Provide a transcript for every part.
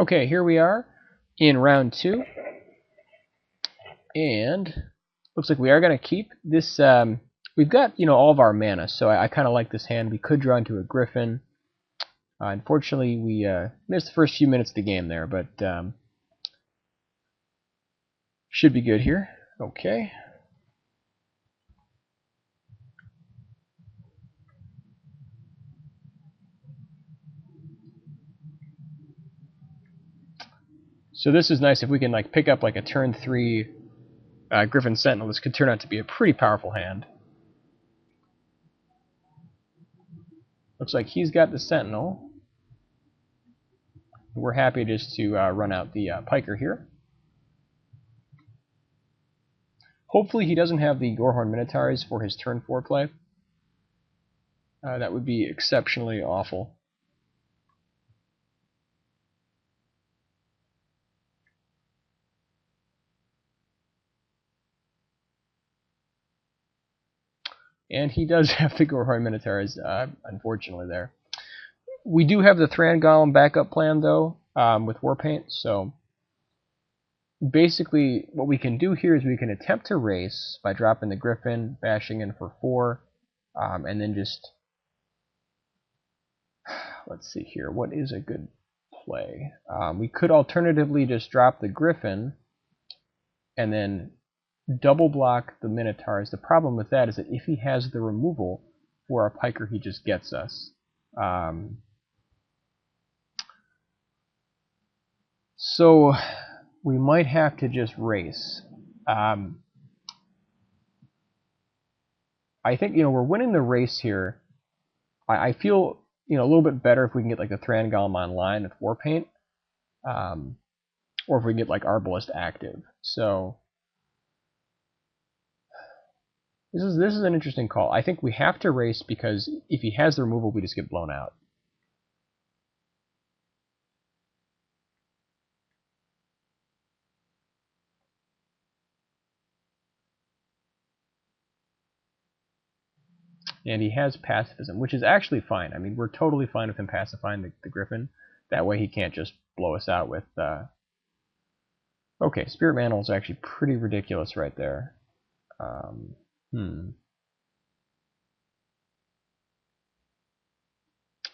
Okay, here we are in round 2, and looks like we are going to keep this. We've got all of our mana, so I kind of like this hand. We could draw into a Griffin. Unfortunately, we missed the first few minutes of the game there, but should be good here. Okay. So this is nice if we can like pick up like a turn 3 Griffin Sentinel. This could turn out to be a pretty powerful hand. Looks like he's got the Sentinel. We're happy just to run out the Piker here. Hopefully he doesn't have the Gorehorn Minotaurs for his turn 4 play. That would be exceptionally awful. And he does have the Gorehorn Minotaurs, unfortunately, there. We do have the Thran Golem backup plan, though, with Warpaint, so basically what we can do here is we can attempt to race by dropping the Griffin, bashing in for 4, and then just... Let's see here, what is a good play? We could alternatively just drop the Griffin and then double block the Minotaurs. The problem with that is that if he has the removal for our Piker, he just gets us. So we might have to just race. I think we're winning the race here. I feel a little bit better if we can get like the Thran Golem online with Warpaint, or if we can get like Arbalest active. So this is an interesting call. I think we have to race because if he has the removal, we just get blown out. And he has pacifism, which is actually fine. I mean, we're totally fine with him pacifying the Griffin. That way he can't just blow us out with... Okay, Spirit Mantle is actually pretty ridiculous right there.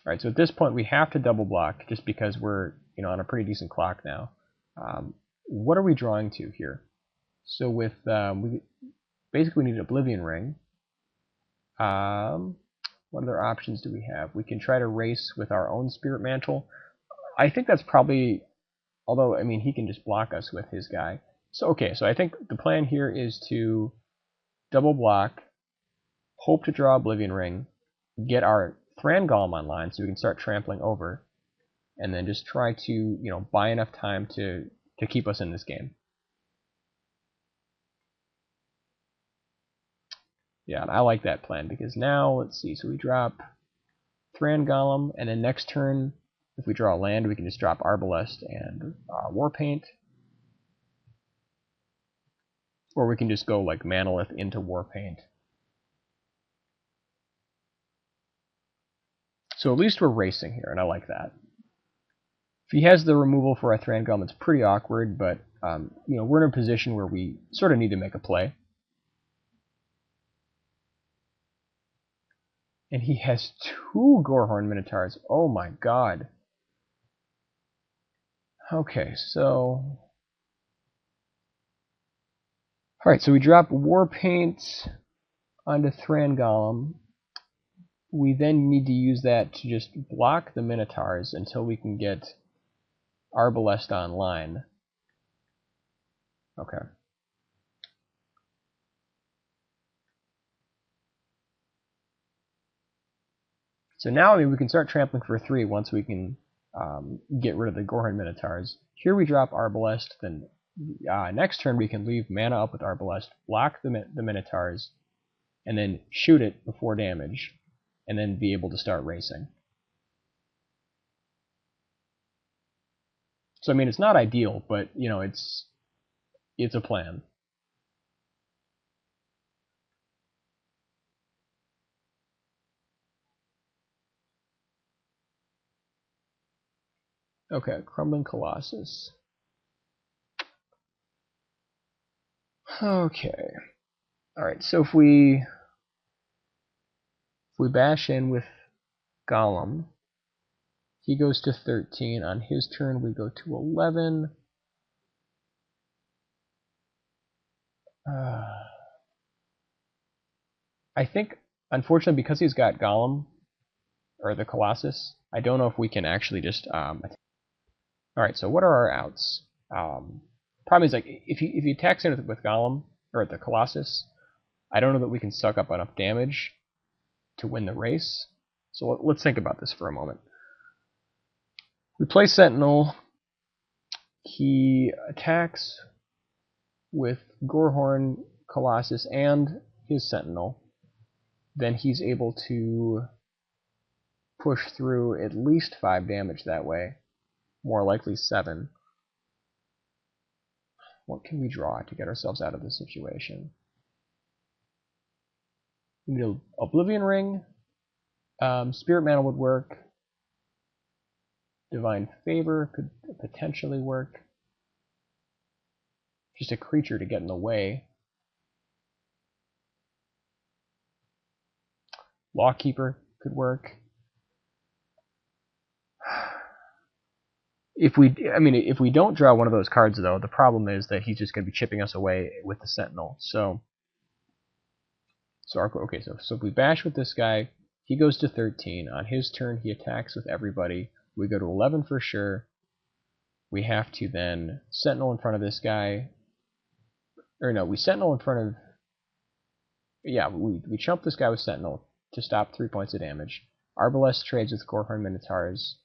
Alright, so at this point we have to double block just because we're on a pretty decent clock now. What are we drawing to here? So with... we basically need an Oblivion Ring. What other options do we have? We can try to race with our own Spirit Mantle. I think that's probably... Although, I mean, he can just block us with his guy. So, okay, so I think the plan here is to double block, hope to draw Oblivion Ring, get our Thran Golem online so we can start trampling over, and then just try to, buy enough time to keep us in this game. Yeah, and I like that plan because now, let's see, so we drop Thran Golem, and then next turn, if we draw a land, we can just drop Arbalest and Warpaint. Or we can just go like Manolith into Warpaint. So at least we're racing here, and I like that. If he has the removal for our Thran Golem, it's pretty awkward, but we're in a position where we sort of need to make a play. And he has 2 Gorehorn Minotaurs. Oh my god. Okay, so... Alright, so we drop Warpaint onto Thran Golem. We then need to use that to just block the Minotaurs until we can get Arbalest online. Okay. So now, I mean, we can start trampling for 3 once we can get rid of the Gorehorn Minotaurs. Here we drop Arbalest, then next turn we can leave mana up with Arbalest, block the Minotaurs, and then shoot it before damage, and then be able to start racing. So, I mean, it's not ideal, but, it's a plan. Okay, Crumbling Colossus. Okay. Alright, so if we bash in with Golem, he goes to 13. On his turn, we go to 11. I think, unfortunately, because he's got Golem, or the Colossus, I don't know if we can actually just attack. Alright, so what are our outs? Problem is, like, if he attacks in with Golem, or the Colossus, I don't know that we can suck up enough damage to win the race. So let's think about this for a moment. We play Sentinel. He attacks with Gorehorn, Colossus, and his Sentinel. Then he's able to push through at least 5 damage that way. More likely 7. What can we draw to get ourselves out of this situation? We need an Oblivion Ring. Spirit Mantle would work. Divine Favor could potentially work. Just a creature to get in the way. Lawkeeper could work. If we don't draw one of those cards, though, the problem is that he's just going to be chipping us away with the Sentinel. So if we bash with this guy, he goes to 13. On his turn, he attacks with everybody. We go to 11 for sure. We have to then Sentinel in front of this guy. Or no, we Sentinel in front of... Yeah, we chump this guy with Sentinel to stop 3 points of damage. Arbalest trades with Gorehorn Minotaurs.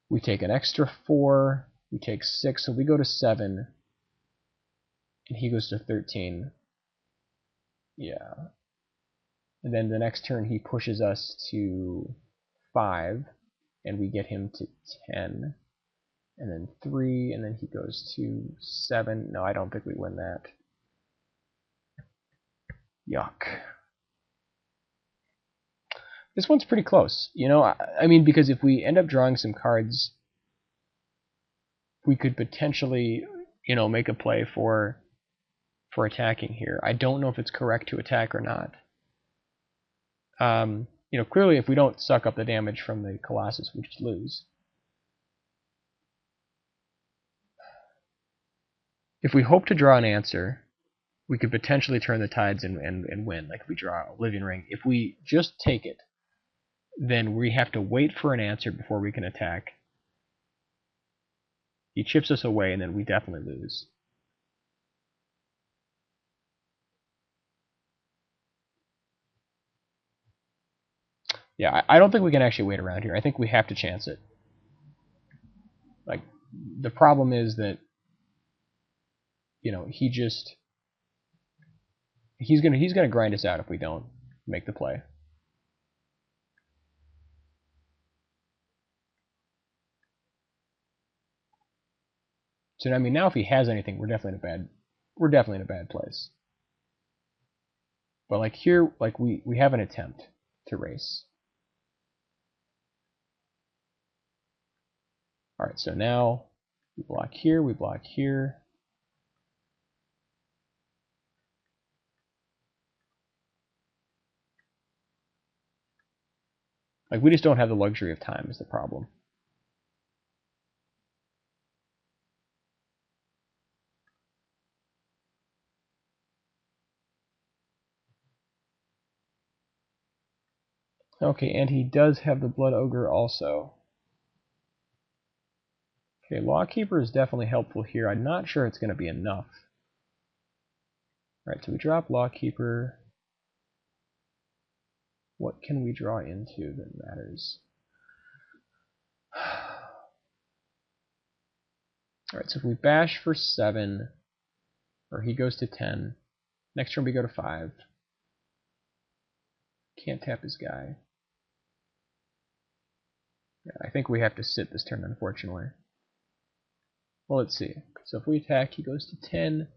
We take an extra 4. We take 6, so we go to 7. And he goes to 13. Yeah. And then the next turn he pushes us to 5. And we get him to 10. And then 3, and then he goes to 7. No, I don't think we win that. Yuck. This one's pretty close. You know, I mean, because if we end up drawing some cards, we could potentially, you know, make a play for attacking here. I don't know if it's correct to attack or not. You know, clearly if we don't suck up the damage from the Colossus, we just lose. If we hope to draw an answer, we could potentially turn the tides and win, like if we draw a Oblivion Ring. If we just take it, then we have to wait for an answer before we can attack. He chips us away, and then we definitely lose. Yeah, I don't think we can actually wait around here. I think we have to chance it. Like, the problem is that, you know, he's gonna grind us out if we don't make the play. So I mean, now if he has anything, we're definitely in a bad place. But like here, like we have an attempt to race. All right, so now we block here, we block here. Like, we just don't have the luxury of time is the problem. Okay, and he does have the Blood Ogre also. Okay, Lawkeeper is definitely helpful here. I'm not sure it's going to be enough. Alright, so we drop Lawkeeper. What can we draw into that matters? Alright, so if we bash for 7, or he goes to 10, next turn we go to 5. Can't tap his guy. Yeah, I think we have to sit this turn, unfortunately. Well, let's see. So if we attack, he goes to 10.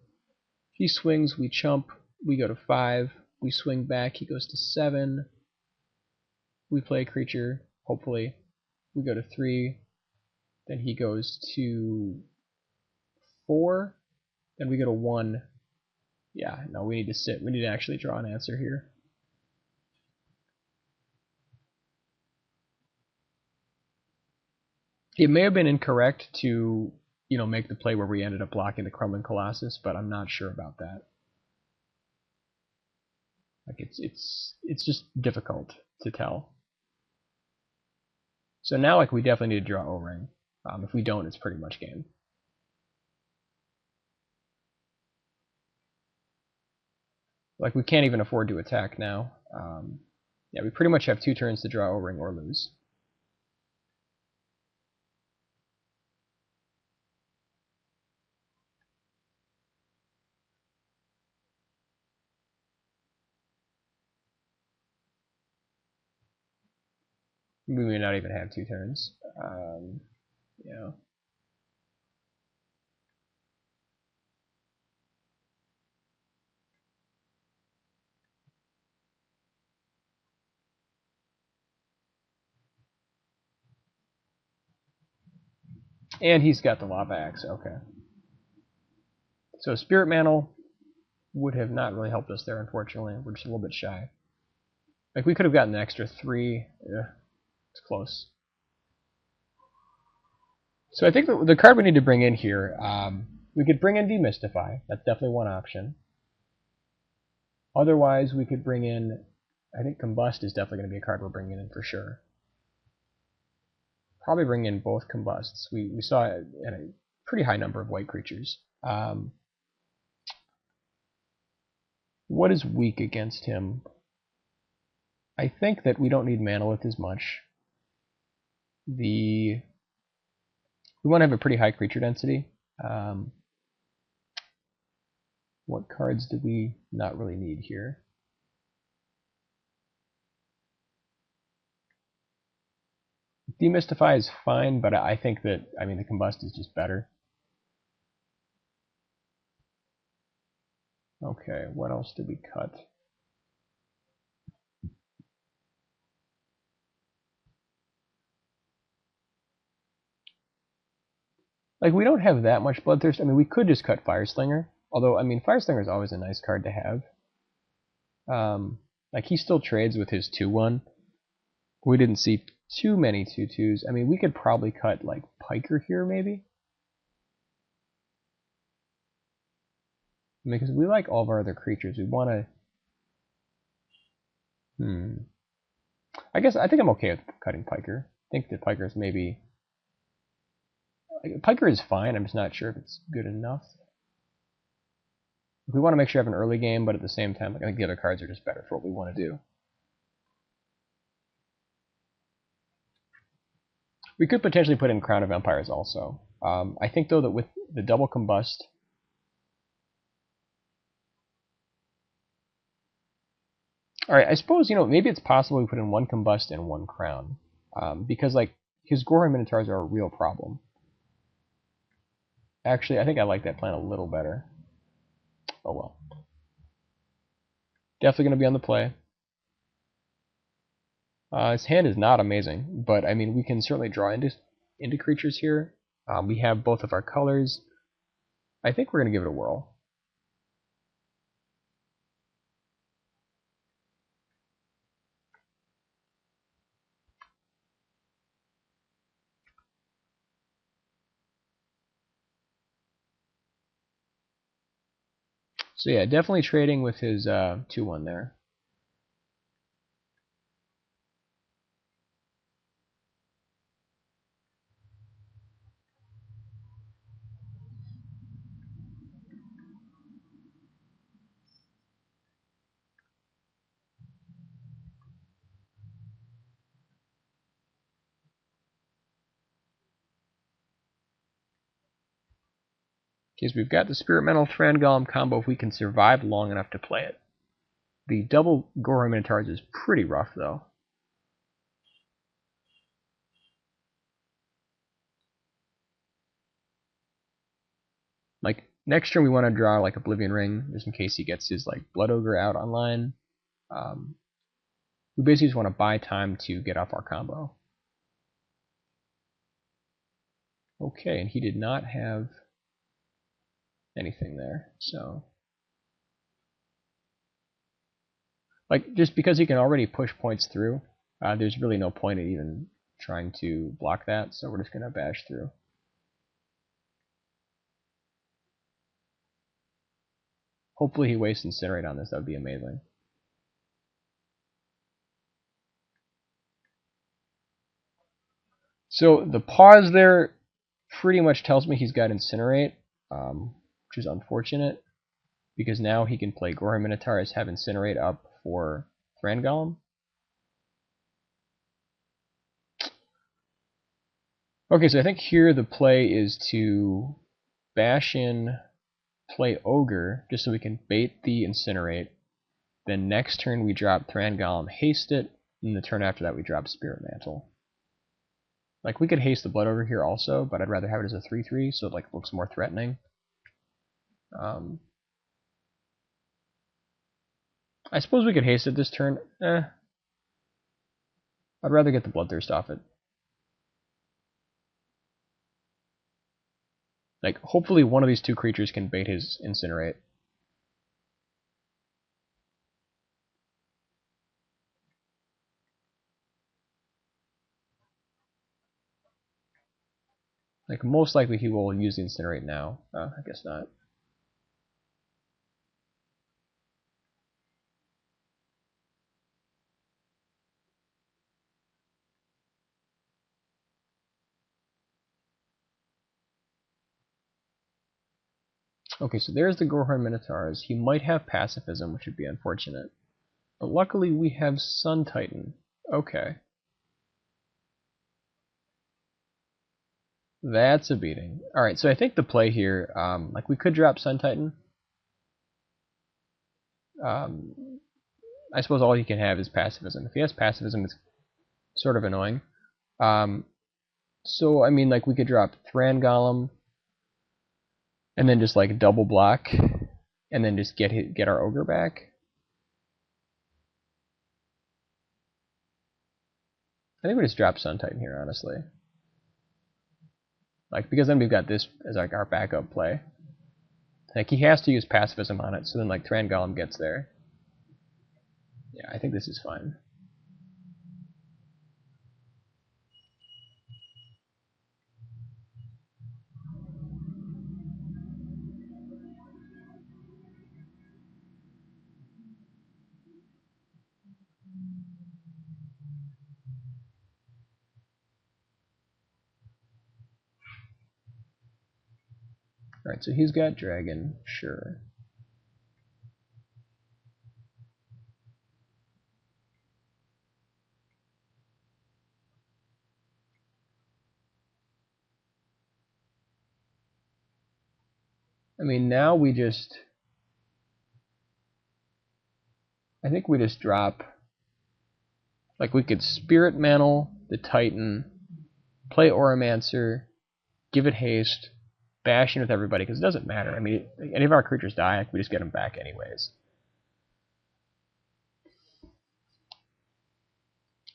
He swings, we chump, we go to 5. We swing back, he goes to 7. We play a creature, hopefully. We go to 3. Then he goes to 4. Then we go to 1. Yeah, no, we need to sit. We need to actually draw an answer here. It may have been incorrect to, make the play where we ended up blocking the Crumbling Colossus, but I'm not sure about that. Like it's just difficult to tell. So now, like, we definitely need to draw O-Ring. If we don't, it's pretty much game. Like, we can't even afford to attack now. Yeah, we pretty much have 2 turns to draw O-Ring or lose. We may not even have 2 turns. Yeah. And he's got the Lava Axe, okay. So Spirit Mantle would have not really helped us there, unfortunately. We're just a little bit shy. Like, we could have gotten an extra 3. Yeah, it's close. So I think the card we need to bring in here, we could bring in Demystify. That's definitely one option. Otherwise, we could bring in, I think Combust is definitely going to be a card we're bringing in for sure. Probably bring in both Combusts. We saw it at a pretty high number of white creatures. What is weak against him? I think that we don't need Manolith as much. We want to have a pretty high creature density. What cards do we not really need here? Demystify is fine, but I think that, the Combust is just better. Okay, what else did we cut? Like, we don't have that much Bloodthirst. We could just cut Fireslinger. Although, Fireslinger is always a nice card to have. Like, he still trades with his 2/1. We didn't see too many 2/2s. We could probably cut, like, Piker here, maybe? Because we like all of our other creatures. We want to... I think I'm okay with cutting Piker. I think that Piker is maybe... Piker is fine. I'm just not sure if it's good enough. We want to make sure we have an early game, but at the same time, I think the other cards are just better for what we want to do. We could potentially put in Crown of Empires also. I think, though, that with the double Combust... Alright, I suppose, maybe it's possible we put in 1 Combust and 1 Crown. Because, like, his Goron Minotaurs are a real problem. Actually, I think I like that plan a little better. Oh well. Definitely going to be on the play. His hand is not amazing, but we can certainly draw into creatures here. We have both of our colors. I think we're going to give it a whirl. So yeah, definitely trading with his 2/1 there. Because we've got the Spirit Mantle Thran Golem combo if we can survive long enough to play it. The double Goron Minotaurs is pretty rough, though. Like, next turn we want to draw, like, Oblivion Ring, just in case he gets his, like, Blood Ogre out online. We basically just want to buy time to get off our combo. Okay, and he did not have anything there, so like just because he can already push points through, there's really no point in even trying to block that, so we're just gonna bash through. Hopefully he wastes Incinerate on this, that would be amazing. So the pause there pretty much tells me he's got Incinerate, which is unfortunate, because now he can play Gorham Minotaurus, have Incinerate up for Thran Golem. Okay, so I think here the play is to bash in, play Ogre, just so we can bait the Incinerate. Then next turn we drop Thran Golem, haste it, and the turn after that we drop Spirit Mantle. Like, we could haste the Blood Ogre here also, but I'd rather have it as a 3/3, so it like looks more threatening. I suppose we could haste it this turn. I'd rather get the Bloodthirst off it. Like, hopefully one of these two creatures can bait his Incinerate. Like, most likely he will use the Incinerate now. I guess not. Okay, so there's the Gorhorn Minotaurs. He might have Pacifism, which would be unfortunate. But luckily we have Sun Titan. Okay. That's a beating. Alright, so I think the play here, like we could drop Sun Titan. I suppose all he can have is Pacifism. If he has Pacifism, it's sort of annoying. So, I mean, like we could drop Thran Golem, and then just like double block, and then just get our Ogre back. I think we just drop Sun Titan here, honestly. Like, because then we've got this as like our backup play. Like, he has to use Pacifism on it, so then like Thran Golem gets there. Yeah, I think this is fine. Alright, so he's got Dragon, sure. I mean, now we just... I think we just drop... Like, we could Spirit Mantle the Titan, play Oromancer, give it haste, bash in with everybody, because it doesn't matter. I mean, any of our creatures die, like, we just get them back anyways.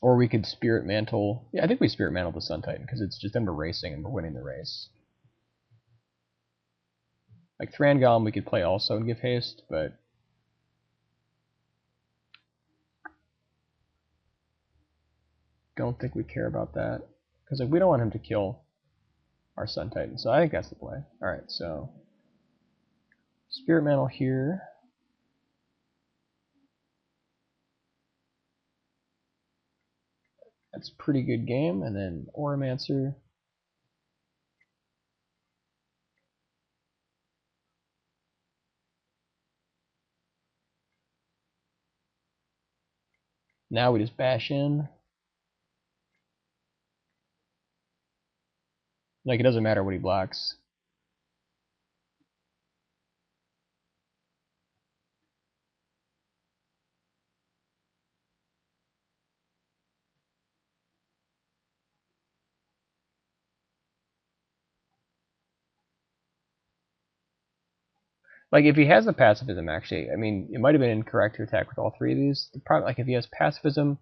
Or we could Spirit Mantle... Yeah, I think we Spirit Mantle the Sun Titan, because it's just them racing and we're winning the race. Like, Thran Golem we could play also and give haste, but... don't think we care about that. Because like, we don't want him to kill our Sun Titan, so I think that's the play. Alright, so... Spirit Mantle here. That's a pretty good game, and then Oromancer. Now we just bash in. Like, it doesn't matter what he blocks. Like, if he has a Pacifism, actually, I mean, it might have been incorrect to attack with all three of these. The problem, like, if he has Pacifism,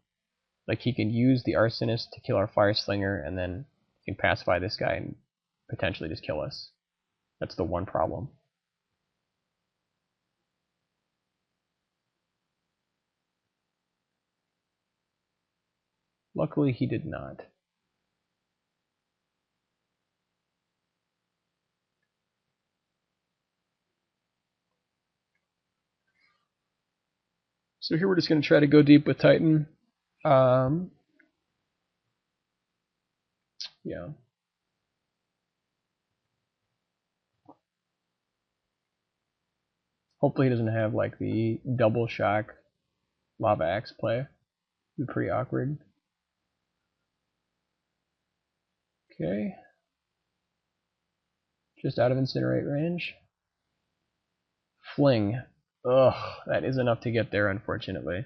like, he can use the Arsonist to kill our Fire Slinger, and then he can pacify this guy and potentially just kill us. That's the one problem. Luckily, he did not. So here we're just going to try to go deep with Titan. Yeah. Hopefully he doesn't have like the double shock lava axe play. It'd be pretty awkward. Okay. Just out of incinerate range. Fling. Ugh, that is enough to get there, unfortunately.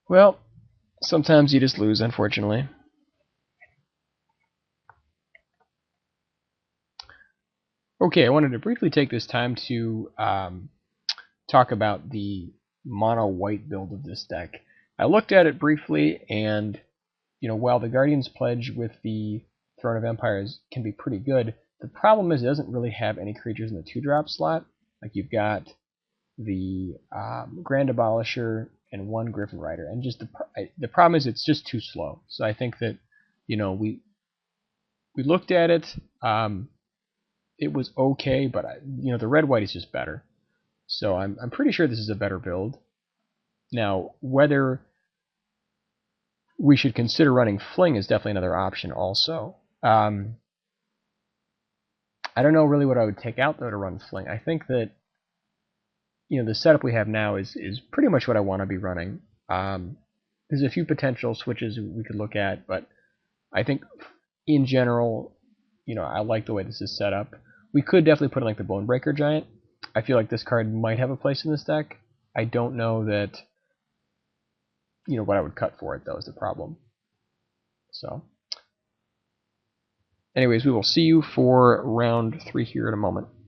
Well, sometimes you just lose, unfortunately. Okay, I wanted to briefly take this time to talk about the mono white build of this deck. I looked at it briefly, and while the Guardian's Pledge with the Throne of Empires can be pretty good, the problem is it doesn't really have any creatures in the 2-drop slot. Like you've got the Grand Abolisher and 1 Griffin Rider, and just the problem is it's just too slow. So I think that we looked at it. It was okay, but the red white is just better. So I'm pretty sure this is a better build. Now, whether we should consider running Fling is definitely another option also. I don't know really what I would take out, though, to run Fling. I think that the setup we have now is pretty much what I want to be running. There's a few potential switches we could look at, but I think in general, I like the way this is set up. We could definitely put in like the Bonebreaker Giant. I feel like this card might have a place in this deck. I don't know that what I would cut for it, though, is the problem. So anyways, we will see you for round 3 here in a moment.